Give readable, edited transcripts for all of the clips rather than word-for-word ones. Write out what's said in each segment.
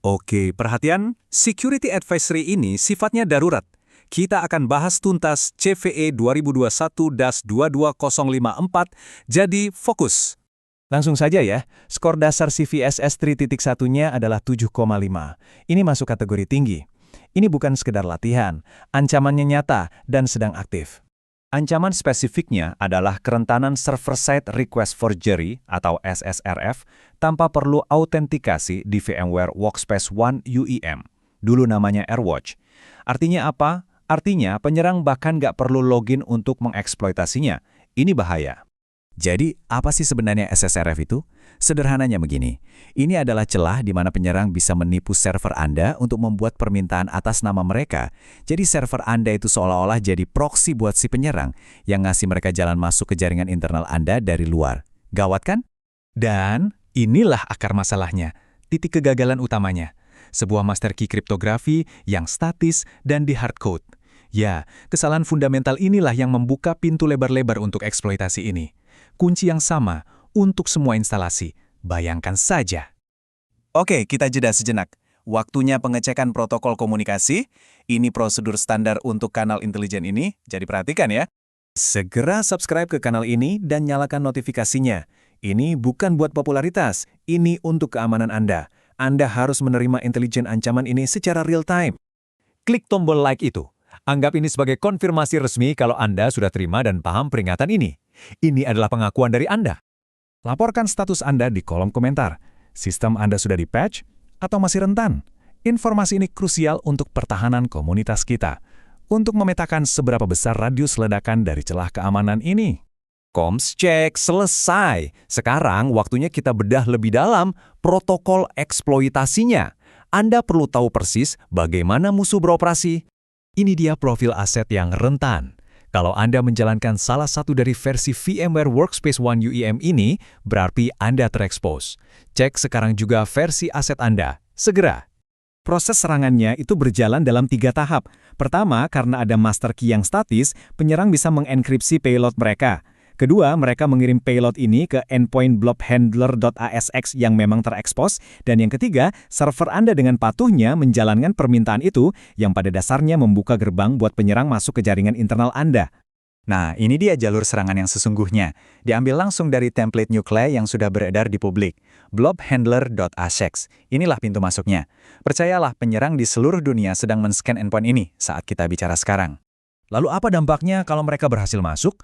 Oke, perhatian, Security Advisory ini sifatnya darurat. Kita akan bahas tuntas CVE 2021-22054, jadi fokus. Langsung saja ya, skor dasar CVSS 3.1-nya adalah 7,5. Ini masuk kategori tinggi. Ini bukan sekedar latihan, ancamannya nyata dan sedang aktif. Ancaman spesifiknya adalah kerentanan server-side request forgery atau SSRF tanpa perlu autentikasi di VMware Workspace ONE UEM. Dulu namanya AirWatch. Artinya apa? Artinya penyerang bahkan nggak perlu login untuk mengeksploitasinya. Ini bahaya. Jadi, apa sih sebenarnya SSRF itu? Sederhananya begini, ini adalah celah di mana penyerang bisa menipu server Anda untuk membuat permintaan atas nama mereka. Jadi server Anda itu seolah-olah jadi proxy buat si penyerang yang ngasih mereka jalan masuk ke jaringan internal Anda dari luar. Gawat kan? Dan inilah akar masalahnya, titik kegagalan utamanya. Sebuah master key kriptografi yang statis dan di hardcode. Ya, kesalahan fundamental inilah yang membuka pintu lebar-lebar untuk eksploitasi ini. Kunci yang sama untuk semua instalasi. Bayangkan saja. Oke, kita jeda sejenak. Waktunya pengecekan protokol komunikasi. Ini prosedur standar untuk kanal intelijen ini, jadi perhatikan ya. Segera subscribe ke kanal ini dan nyalakan notifikasinya. Ini bukan buat popularitas, ini untuk keamanan Anda. Anda harus menerima intelijen ancaman ini secara real time. Klik tombol like itu. Anggap ini sebagai konfirmasi resmi kalau Anda sudah terima dan paham peringatan ini. Ini adalah pengakuan dari Anda. Laporkan status Anda di kolom komentar. Sistem Anda sudah di-patch atau masih rentan? Informasi ini krusial untuk pertahanan komunitas kita. Untuk memetakan seberapa besar radius ledakan dari celah keamanan ini. Comms check selesai. Sekarang waktunya kita bedah lebih dalam protokol eksploitasinya. Anda perlu tahu persis bagaimana musuh beroperasi. Ini dia profil aset yang rentan. Kalau Anda menjalankan salah satu dari versi VMware Workspace ONE UEM ini, berarti Anda terekspos. Cek sekarang juga versi aset Anda. Segera. Proses serangannya itu berjalan dalam 3 tahap. Pertama, karena ada master key yang statis, penyerang bisa mengenkripsi payload mereka. Kedua, mereka mengirim payload ini ke endpoint blobhandler.asx yang memang terekspos. Dan yang ketiga, server Anda dengan patuhnya menjalankan permintaan itu yang pada dasarnya membuka gerbang buat penyerang masuk ke jaringan internal Anda. Nah, ini dia jalur serangan yang sesungguhnya. Diambil langsung dari template Nuclei yang sudah beredar di publik. blobhandler.asx. Inilah pintu masuknya. Percayalah, penyerang di seluruh dunia sedang men-scan endpoint ini saat kita bicara sekarang. Lalu apa dampaknya kalau mereka berhasil masuk?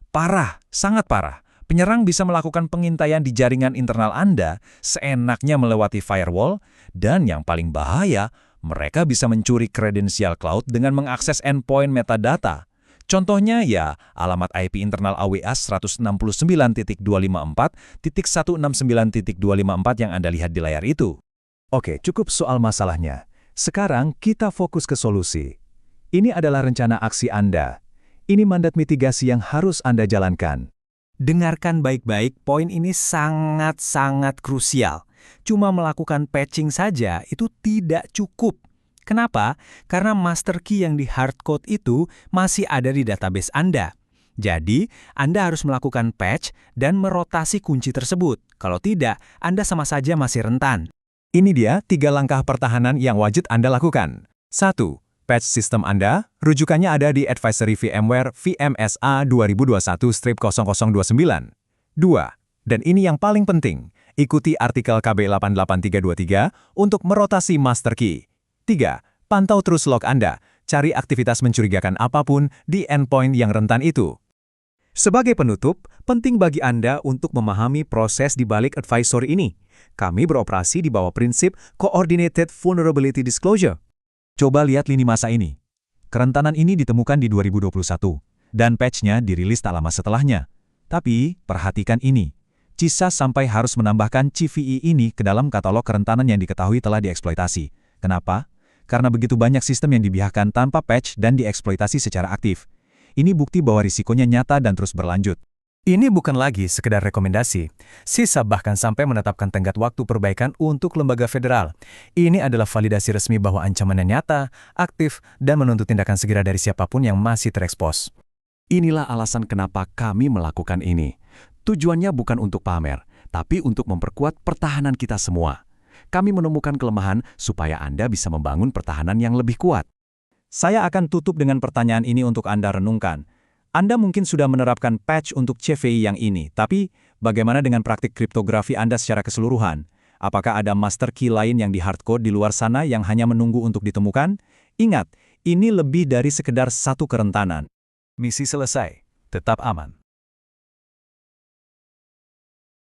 Parah, sangat parah. Penyerang bisa melakukan pengintaian di jaringan internal Anda seenaknya melewati firewall, dan yang paling bahaya, mereka bisa mencuri kredensial cloud dengan mengakses endpoint metadata. Contohnya ya, alamat IP internal AWA 169.254.169.254 yang Anda lihat di layar itu. Oke, cukup soal masalahnya. Sekarang kita fokus ke solusi. Ini adalah rencana aksi Anda. Ini mandat mitigasi yang harus Anda jalankan. Dengarkan baik-baik, poin ini sangat-sangat krusial. Cuma melakukan patching saja itu tidak cukup. Kenapa? Karena master key yang di hardcode itu masih ada di database Anda. Jadi, Anda harus melakukan patch dan merotasi kunci tersebut. Kalau tidak, Anda sama saja masih rentan. Ini dia 3 langkah pertahanan yang wajib Anda lakukan. 1. Patch sistem Anda, rujukannya ada di Advisory VMware VMSA 2021-0029. 2. Dan ini yang paling penting, ikuti artikel KB 88323 untuk merotasi master key. 3. Pantau terus log Anda, cari aktivitas mencurigakan apapun di endpoint yang rentan itu. Sebagai penutup, penting bagi Anda untuk memahami proses di balik advisory ini. Kami beroperasi di bawah prinsip Coordinated Vulnerability Disclosure. Coba lihat lini masa ini. Kerentanan ini ditemukan di 2021, dan patch-nya dirilis tak lama setelahnya. Tapi, perhatikan ini. CISA sampai harus menambahkan CVE ini ke dalam katalog kerentanan yang diketahui telah dieksploitasi. Kenapa? Karena begitu banyak sistem yang dibiarkan tanpa patch dan dieksploitasi secara aktif. Ini bukti bahwa risikonya nyata dan terus berlanjut. Ini bukan lagi sekedar rekomendasi. CISA bahkan sampai menetapkan tenggat waktu perbaikan untuk lembaga federal. Ini adalah validasi resmi bahwa ancamannya nyata, aktif, dan menuntut tindakan segera dari siapapun yang masih terekspos. Inilah alasan kenapa kami melakukan ini. Tujuannya bukan untuk pamer, tapi untuk memperkuat pertahanan kita semua. kami menemukan kelemahan supaya Anda bisa membangun pertahanan yang lebih kuat. Saya akan tutup dengan pertanyaan ini untuk Anda renungkan. Anda mungkin sudah menerapkan patch untuk CVI yang ini, tapi bagaimana dengan praktik kriptografi Anda secara keseluruhan? Apakah ada master key lain yang di hardcode di luar sana yang hanya menunggu untuk ditemukan? Ingat, ini lebih dari sekedar satu kerentanan. Misi selesai, tetap aman.